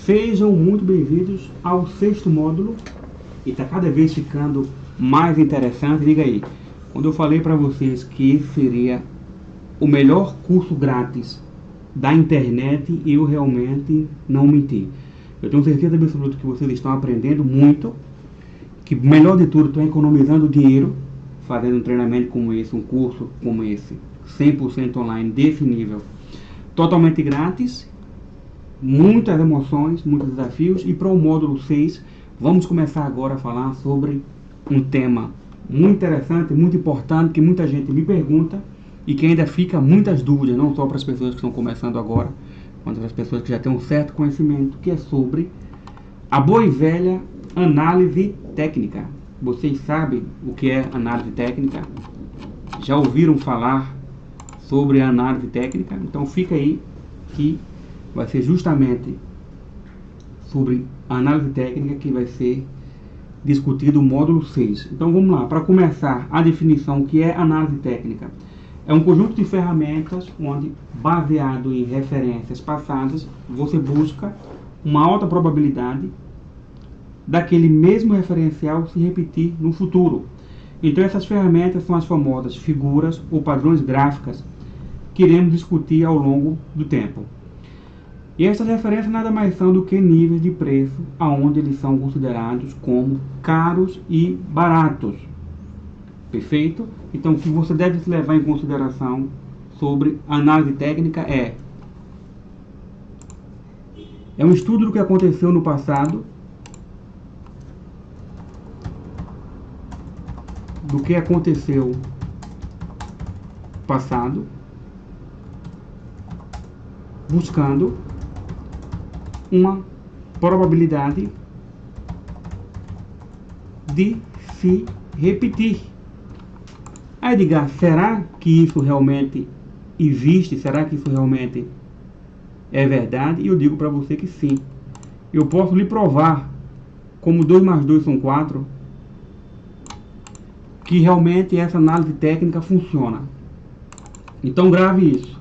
Sejam muito bem-vindos ao 6º módulo e está cada vez ficando mais interessante. Liga aí, quando eu falei para vocês que esse seria o melhor curso grátis da internet, eu realmente não menti. Eu tenho certeza absoluta que vocês estão aprendendo muito, que melhor de tudo, estão economizando dinheiro fazendo um treinamento como esse, um curso como esse, 100% online, desse nível, totalmente grátis. Muitas emoções, muitos desafios. E para o módulo 6, vamos começar agora a falar sobre um tema muito interessante, muito importante, que muita gente me pergunta e que ainda fica muitas dúvidas, não só para as pessoas que estão começando agora, quanto para as pessoas que já têm um certo conhecimento, que é sobre a boa e velha análise técnica. Vocês sabem o que é análise técnica? Já ouviram falar sobre a análise técnica? Então fica aí que vai ser justamente sobre a análise técnica que vai ser discutido o módulo 6. Então vamos lá, para começar, a definição que é análise técnica. É um conjunto de ferramentas onde, baseado em referências passadas, você busca uma alta probabilidade daquele mesmo referencial se repetir no futuro. Então essas ferramentas são as famosas figuras ou padrões gráficas que iremos discutir ao longo do tempo. E essas referências nada mais são do que níveis de preço aonde eles são considerados como caros e baratos. Perfeito? Então o que você deve se levar em consideração sobre análise técnica é um estudo do que aconteceu no passado, do que aconteceu passado, buscando uma probabilidade de se repetir. Aí Edgar, será que isso realmente existe? Será que isso realmente é verdade? E eu digo para você que sim. Eu posso lhe provar, como 2 mais 2 são 4, que realmente essa análise técnica funciona. Então grave isso.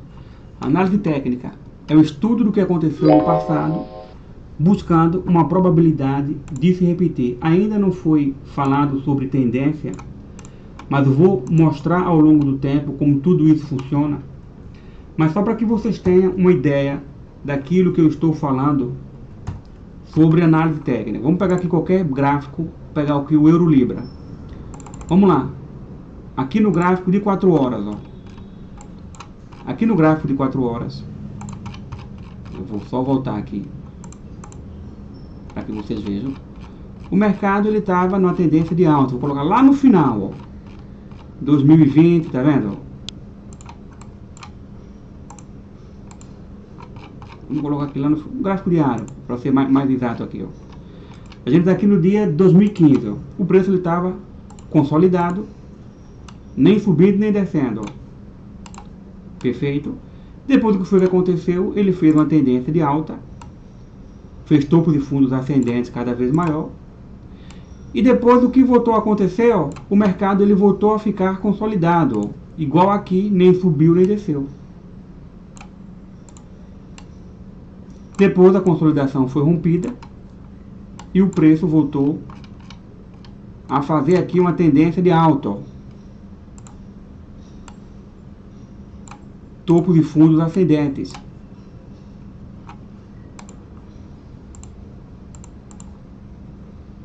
Análise técnica é o estudo do que aconteceu no passado, buscando uma probabilidade de se repetir. Ainda não foi falado sobre tendência, mas eu vou mostrar ao longo do tempo como tudo isso funciona. Mas só para que vocês tenham uma ideia daquilo que eu estou falando sobre análise técnica. Vamos pegar aqui qualquer gráfico, pegar aqui o Euro-Libra. Vamos lá. Aqui no gráfico de 4 horas, ó. Aqui no gráfico de 4 horas, eu vou só voltar aqui para que vocês vejam. O mercado ele estava numa tendência de alta. Vou colocar lá no final, ó, 2020, tá vendo? Vamos colocar aqui lá no gráfico diário para ser mais exato aqui, ó. A gente está aqui no dia 2015, ó. O preço ele estava consolidado, nem subindo nem descendo, ó. Perfeito? Depois do que foi que aconteceu, ele fez uma tendência de alta, fez topo de fundos ascendentes cada vez maior, e depois do que voltou a acontecer, ó, o mercado ele voltou a ficar consolidado, ó, igual aqui, nem subiu nem desceu. Depois a consolidação foi rompida e o preço voltou a fazer aqui uma tendência de alta, ó. Topo de fundos ascendentes.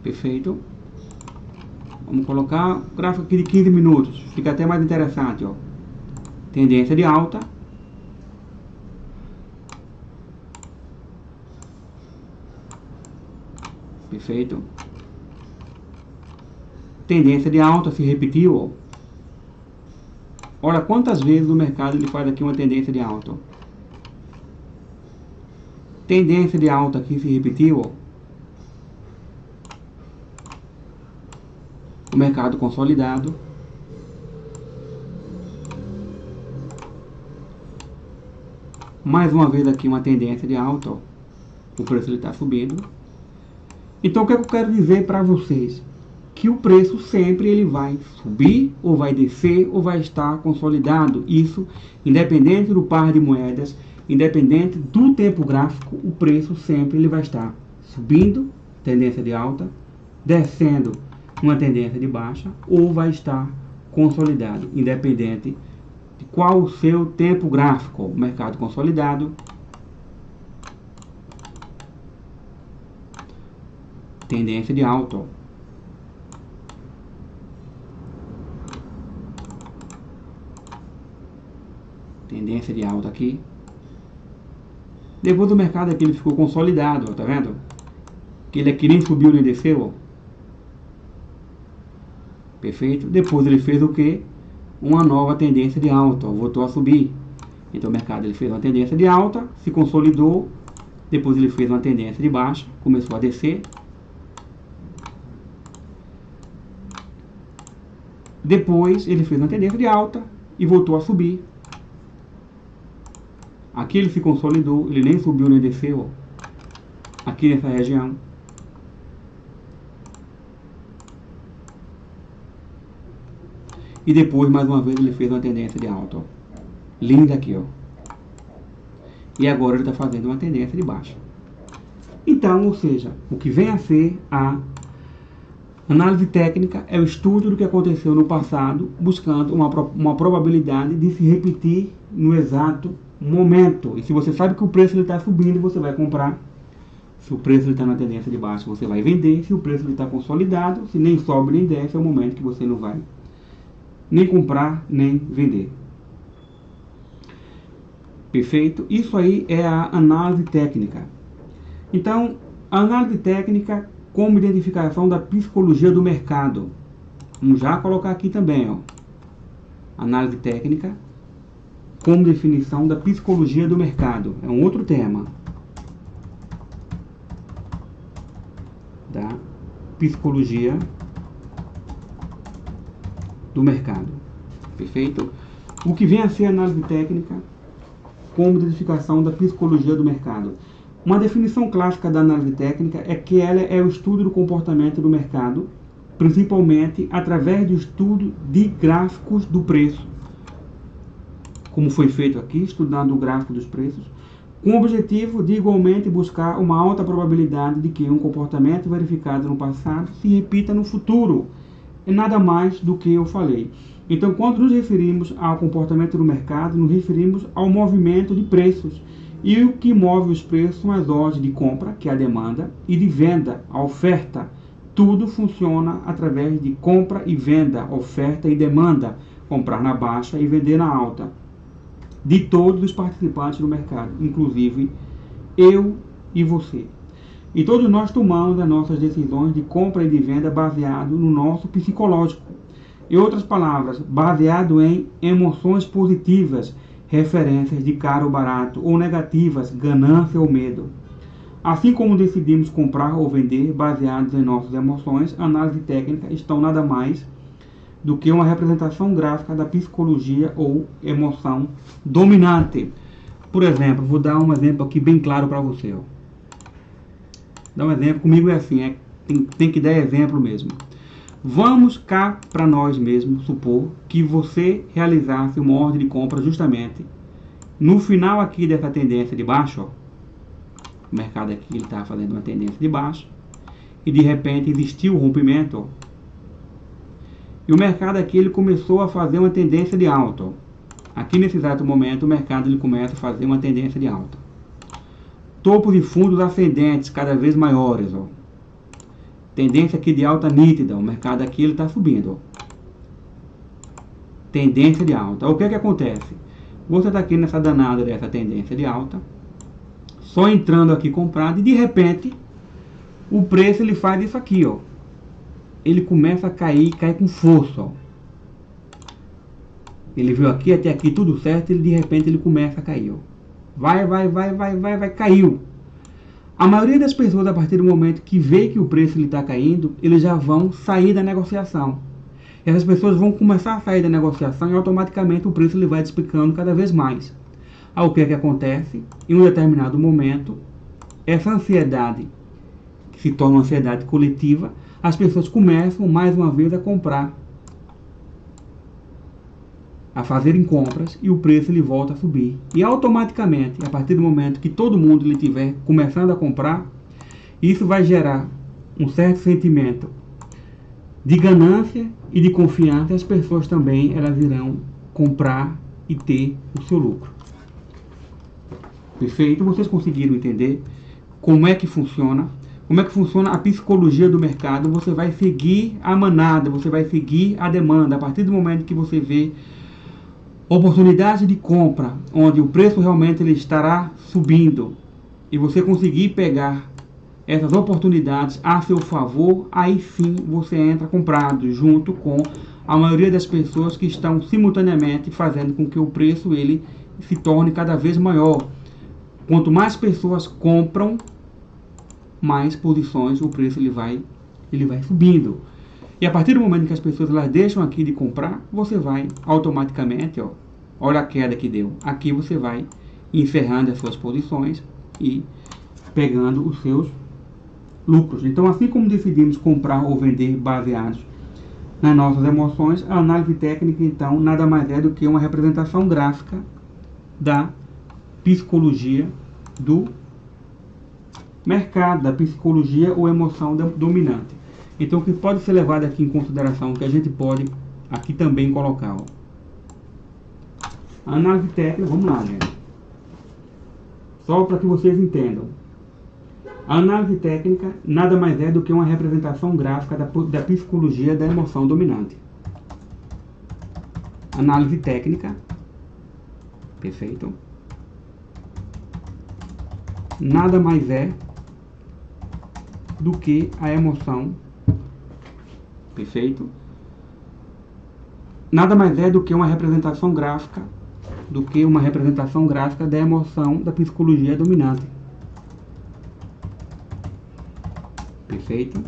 Perfeito? Vamos colocar o gráfico aqui de 15 minutos. Fica até mais interessante, ó. Tendência de alta. Perfeito? Tendência de alta se repetiu, ó. Olha quantas vezes no mercado ele faz aqui uma tendência de alta. Tendência de alta aqui se repetiu, ó. O mercado consolidado. Mais uma vez aqui uma tendência de alta, ó. O preço está subindo. Então o que eu quero dizer para vocês? Que o preço sempre ele vai subir, ou vai descer, ou vai estar consolidado. Isso independente do par de moedas, independente do tempo gráfico, o preço sempre ele vai estar subindo, tendência de alta, descendo, uma tendência de baixa, ou vai estar consolidado, independente de qual o seu tempo gráfico. O mercado consolidado, tendência de alta. Tendência de alta aqui. Depois do mercado aqui ele ficou consolidado, ó, tá vendo? Que ele aqui nem subiu nem desceu, ó. Perfeito? Depois ele fez o que? Uma nova tendência de alta, ó, voltou a subir. Então o mercado ele fez uma tendência de alta, se consolidou, depois ele fez uma tendência de baixa, começou a descer. Depois ele fez uma tendência de alta e voltou a subir. Aqui ele se consolidou, ele nem subiu nem desceu, ó, aqui nessa região. E depois, mais uma vez, ele fez uma tendência de alta, ó. Linda aqui, ó. E agora ele está fazendo uma tendência de baixa. Então, ou seja, o que vem a ser a análise técnica é o estudo do que aconteceu no passado, buscando uma probabilidade de se repetir no exato momento. E se você sabe que o preço está subindo, você vai comprar. Se o preço está na tendência de baixa, você vai vender. Se o preço está consolidado, se nem sobe nem desce, é o momento que você não vai nem comprar, nem vender. Perfeito? Isso aí é a análise técnica. Então, a análise técnica como identificação da psicologia do mercado. Vamos já colocar aqui também, ó. Análise técnica como definição da psicologia do mercado. É um outro tema. Da psicologia do mercado. Perfeito? O que vem a ser análise técnica como identificação da psicologia do mercado. Uma definição clássica da análise técnica é que ela é o estudo do comportamento do mercado, principalmente através do estudo de gráficos do preço, como foi feito aqui, estudando o gráfico dos preços, com o objetivo de igualmente buscar uma alta probabilidade de que um comportamento verificado no passado se repita no futuro. É nada mais do que eu falei. Então, quando nos referimos ao comportamento do mercado, nos referimos ao movimento de preços. E o que move os preços são as ordens de compra, que é a demanda, e de venda, a oferta. Tudo funciona através de compra e venda, oferta e demanda, comprar na baixa e vender na alta, de todos os participantes do mercado, inclusive eu e você. E todos nós tomamos as nossas decisões de compra e de venda baseado no nosso psicológico. Em outras palavras, baseado em emoções positivas, referências de caro ou barato, ou negativas, ganância ou medo. Assim como decidimos comprar ou vender baseados em nossas emoções, análise técnica estão nada mais do que uma representação gráfica da psicologia ou emoção dominante. Por exemplo, vou dar um exemplo aqui bem claro para você. Ó. Dá um exemplo, comigo é assim, tem que dar exemplo mesmo. Vamos cá para nós mesmos supor que você realizasse uma ordem de compra justamente no final aqui dessa tendência de baixa, ó. O mercado aqui está fazendo uma tendência de baixa e de repente existiu o rompimento, ó. E o mercado aqui ele começou a fazer uma tendência de alta, ó. Aqui nesse exato momento o mercado ele começa a fazer uma tendência de alta. Topos e fundos ascendentes cada vez maiores, ó. Tendência aqui de alta nítida, o mercado aqui ele está subindo, ó. Tendência de alta. O que é que acontece? Você está aqui nessa danada dessa tendência de alta, só entrando aqui comprado e de repente o preço ele faz isso aqui, ó. Ele começa a cair, cai com força, ó. Ele veio aqui até aqui tudo certo, ele de repente ele começa a cair, ó. Vai, caiu. A maioria das pessoas, a partir do momento que vê que o preço está caindo, eles já vão sair da negociação. E essas pessoas vão começar a sair da negociação e automaticamente o preço ele vai despicando cada vez mais. Aí o que é que acontece? Em um determinado momento, essa ansiedade, que se torna uma ansiedade coletiva, as pessoas começam mais uma vez a comprar. a fazerem compras e o preço ele volta a subir. E automaticamente, a partir do momento que todo mundo ele estiver começando a comprar, isso vai gerar um certo sentimento de ganância e de confiança, e as pessoas também elas irão comprar e ter o seu lucro. Perfeito? Vocês conseguiram entender como é que funciona? Como é que funciona a psicologia do mercado? Você vai seguir a manada, você vai seguir a demanda. A partir do momento que você vê oportunidade de compra, onde o preço realmente ele estará subindo, e você conseguir pegar essas oportunidades a seu favor, aí sim você entra comprado, junto com a maioria das pessoas que estão simultaneamente fazendo com que o preço ele se torne cada vez maior. Quanto mais pessoas compram, mais posições o preço ele vai subindo. E a partir do momento que as pessoas elas deixam aqui de comprar, você vai automaticamente, ó, olha a queda que deu. Aqui você vai encerrando as suas posições e pegando os seus lucros. Então, assim como decidimos comprar ou vender baseados nas nossas emoções, a análise técnica, então, nada mais é do que uma representação gráfica da psicologia do mercado, da psicologia ou emoção dominante. Então, o que pode ser levado aqui em consideração, que a gente pode aqui também colocar, ó. A análise técnica, vamos lá, gente. Só para que vocês entendam. A análise técnica nada mais é do que uma representação gráfica da psicologia da emoção dominante. Análise técnica, perfeito, nada mais é do que a emoção, perfeito, nada mais é do que uma representação gráfica da emoção da psicologia dominante. Perfeito?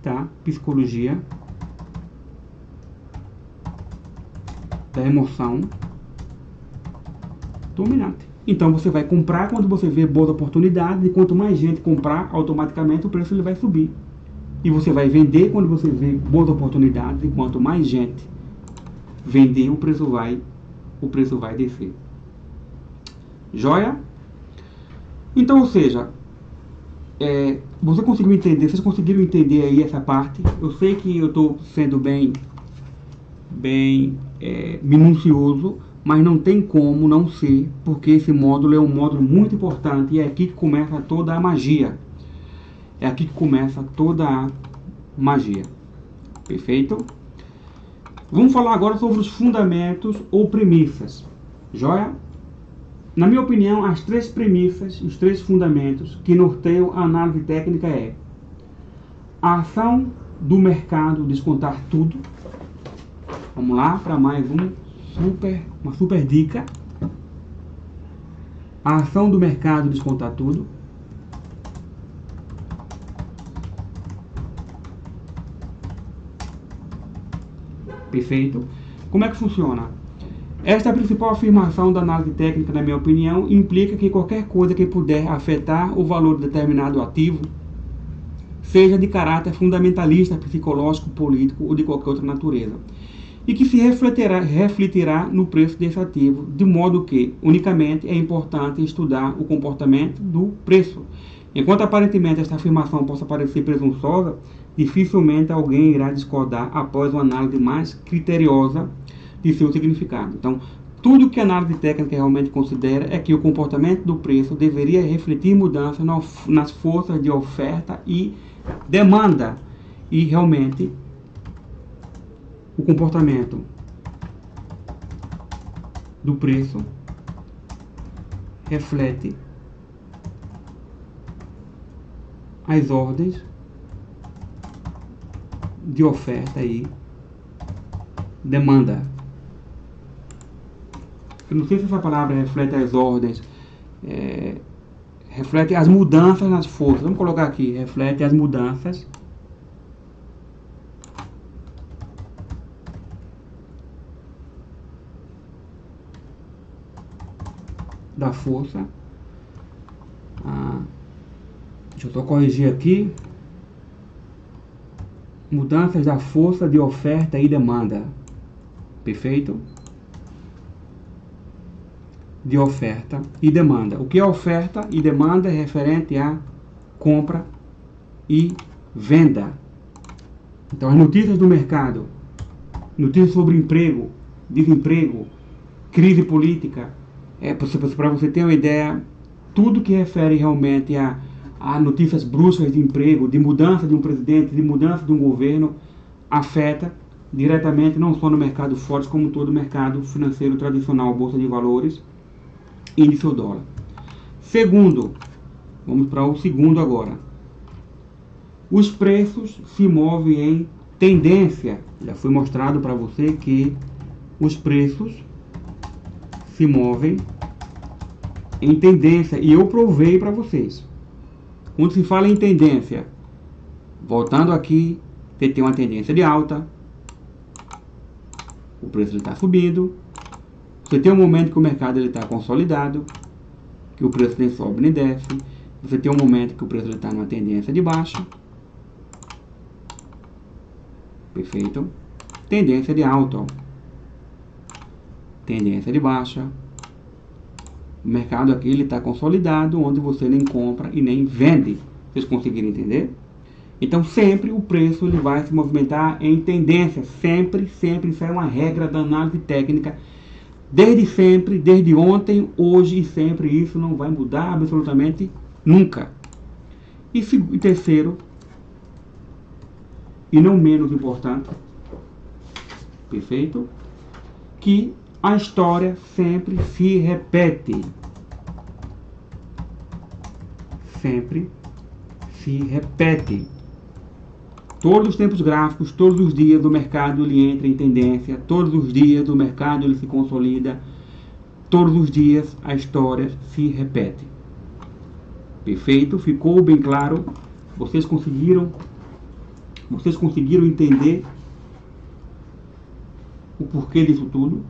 Tá? Psicologia da emoção dominante. Então você vai comprar quando você vê boas oportunidades, e quanto mais gente comprar, automaticamente o preço ele vai subir. E você vai vender quando você vê boas oportunidades, e quanto mais gente vender, o preço vai descer. Joia? Então, ou seja, você conseguiu entender? Vocês conseguiram entender aí essa parte? Eu sei que eu estou sendo bem minucioso, mas não tem como não ser, porque esse módulo é um módulo muito importante e é aqui que começa toda a magia. É aqui que começa toda a magia. Perfeito? Vamos falar agora sobre os fundamentos ou premissas. Joia? Na minha opinião, as três premissas, os três fundamentos que norteiam a análise técnica é a ação do mercado descontar tudo. Vamos lá para mais uma super dica. A ação do mercado descontar tudo. Perfeito? Como é que funciona? Esta é a principal afirmação da análise técnica, na minha opinião, implica que qualquer coisa que puder afetar o valor de determinado ativo, seja de caráter fundamentalista, psicológico, político ou de qualquer outra natureza, e que se refletirá no preço desse ativo, de modo que, unicamente, é importante estudar o comportamento do preço. Enquanto aparentemente esta afirmação possa parecer presunçosa, dificilmente alguém irá discordar após uma análise mais criteriosa de seu significado. Então, tudo que a análise técnica realmente considera é que o comportamento do preço deveria refletir mudanças nas forças de oferta e demanda. E realmente, o comportamento do preço reflete as ordens de oferta e demanda. Eu não sei se essa palavra reflete as ordens, reflete as mudanças nas forças. Vamos colocar aqui, reflete as mudanças da força. Deixa eu só corrigir aqui. Mudanças da força de oferta e demanda. Perfeito? De oferta e demanda. O que é oferta e demanda é referente a compra e venda. Então, as notícias do mercado, notícias sobre emprego, desemprego, crise política, para você ter uma ideia, tudo que refere realmente a notícias bruscas de emprego, de mudança de um presidente, de mudança de um governo, afeta diretamente não só no mercado forte, como todo o mercado financeiro tradicional, bolsa de valores, índice ou dólar. Segundo, vamos para o segundo agora. Os preços se movem em tendência. Já foi mostrado para você que os preços se movem em tendência e eu provei para vocês. Quando se fala em tendência, voltando aqui, você tem uma tendência de alta, o preço está subindo, você tem um momento que o mercado está consolidado, que o preço nem sobe nem desce, você tem um momento que o preço está numa tendência de baixa, perfeito? Tendência de alta, ó. Tendência de baixa. O mercado aqui ele está consolidado, onde você nem compra e nem vende. Vocês conseguiram entender? Então sempre o preço ele vai se movimentar em tendência. Sempre, sempre. Isso é uma regra da análise técnica. Desde sempre, desde ontem, hoje e sempre. Isso não vai mudar absolutamente nunca. E terceiro, e não menos importante, perfeito? Que a história sempre se repete. Sempre se repete. Todos os tempos gráficos, todos os dias o mercado ele entra em tendência, todos os dias o mercado ele se consolida, todos os dias a história se repete. Perfeito? Ficou bem claro? Vocês conseguiram entender o porquê disso tudo?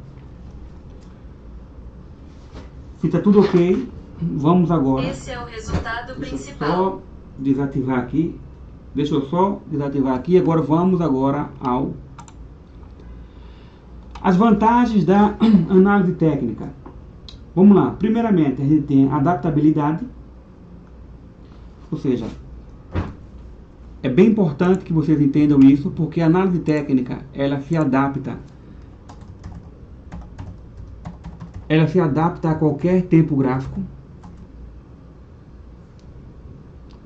Se está tudo ok, vamos agora. Esse é o resultado principal. Deixa eu só desativar aqui. Agora vamos ao as vantagens da análise técnica. Vamos lá. Primeiramente, a gente tem adaptabilidade. Ou seja, é bem importante que vocês entendam isso, porque a análise técnica, ela se adapta a qualquer tempo gráfico.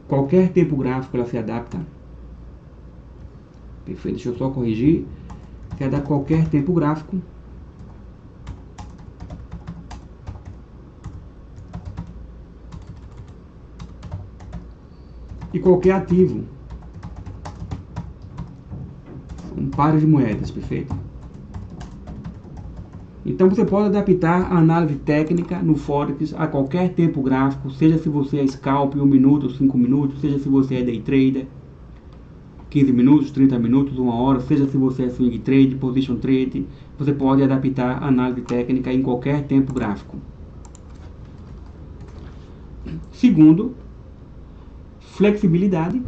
Qualquer tempo gráfico ela se adapta. Perfeito, deixa eu só corrigir. Se adapta a qualquer tempo gráfico. E qualquer ativo. São pares de moedas, perfeito? Então você pode adaptar a análise técnica no Forex a qualquer tempo gráfico, seja se você é scalp 1 minuto, 5 minutos, seja se você é day trader, 15 minutos, 30 minutos, 1 hora, seja se você é swing trade, position trade, você pode adaptar a análise técnica em qualquer tempo gráfico. Segundo, flexibilidade.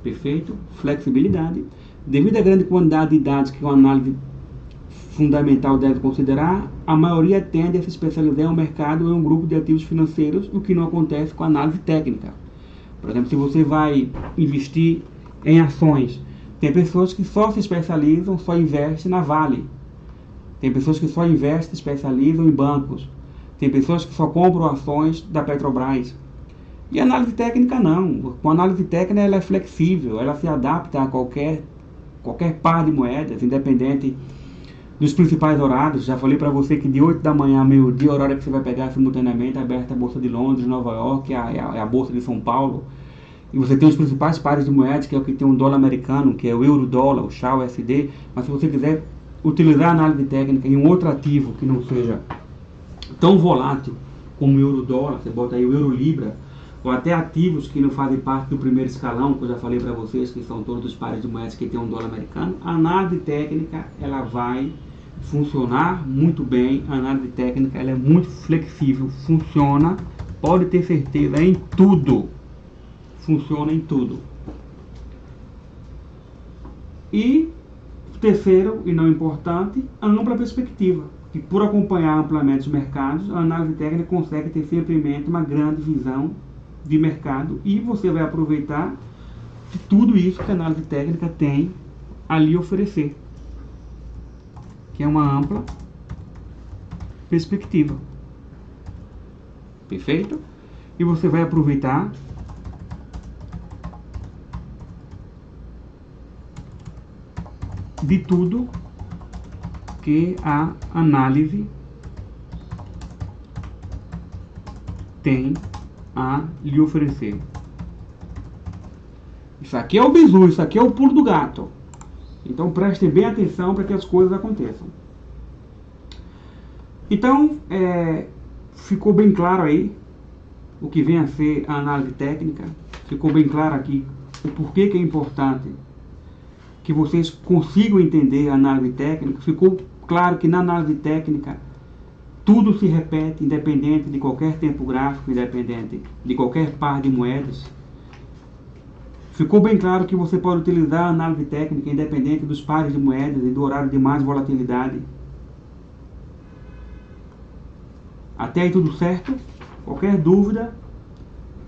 Perfeito? Flexibilidade. Devido à grande quantidade de dados que uma análise fundamental deve considerar, a maioria tende a se especializar em um mercado ou em um grupo de ativos financeiros, o que não acontece com a análise técnica. Por exemplo, se você vai investir em ações, tem pessoas que só se especializam, só investem na Vale. Tem pessoas que só investem, especializam em bancos. Tem pessoas que só compram ações da Petrobras. E a análise técnica não. Com a análise técnica ela é flexível, ela se adapta a qualquer par de moedas, independente dos principais horários. Já falei para você que de 8 da manhã a meio-dia, a hora que você vai pegar simultaneamente, aberta a Bolsa de Londres, Nova York, a Bolsa de São Paulo. E você tem os principais pares de moedas, que é o que tem um dólar americano, que é o euro-dólar, o XAU-USD. Mas se você quiser utilizar a análise técnica em um outro ativo que não seja tão volátil como o euro-dólar, você bota aí o euro-libra, ou até ativos que não fazem parte do primeiro escalão, que eu já falei para vocês, que são todos os pares de moedas que tem um dólar americano, a análise técnica ela vai funcionar muito bem. A análise técnica ela é muito flexível, funciona, pode ter certeza, em tudo. Funciona em tudo. E terceiro, e não importante, a ampla perspectiva, que por acompanhar amplamente os mercados, a análise técnica consegue ter sempre em mente uma grande visão de mercado e você vai aproveitar de tudo isso que a análise técnica tem a lhe oferecer, que é uma ampla perspectiva. Perfeito? E você vai aproveitar de tudo que a análise tem a lhe oferecer. Isso aqui é o bizu, isso aqui é o pulo do gato. Então prestem bem atenção para que as coisas aconteçam. Então, ficou bem claro aí o que vem a ser a análise técnica. Ficou bem claro aqui o porquê que é importante que vocês consigam entender a análise técnica. Ficou claro que na análise técnica tudo se repete, independente de qualquer tempo gráfico, independente de qualquer par de moedas. Ficou bem claro que você pode utilizar a análise técnica independente dos pares de moedas e do horário de mais volatilidade. Até aí tudo certo? Qualquer dúvida,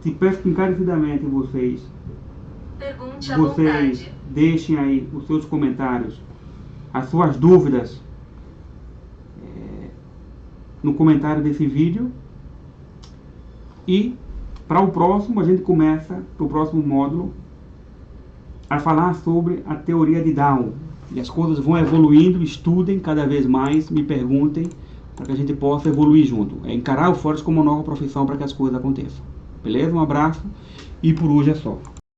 te peço encarecidamente vocês deixem aí os seus comentários, as suas dúvidas no comentário desse vídeo. E para o próximo, a gente começa, para o próximo módulo, a falar sobre a teoria de Dow. E as coisas vão evoluindo, estudem cada vez mais, me perguntem, para que a gente possa evoluir junto. É encarar o Forex como uma nova profissão para que as coisas aconteçam. Beleza? Um abraço e por hoje é só.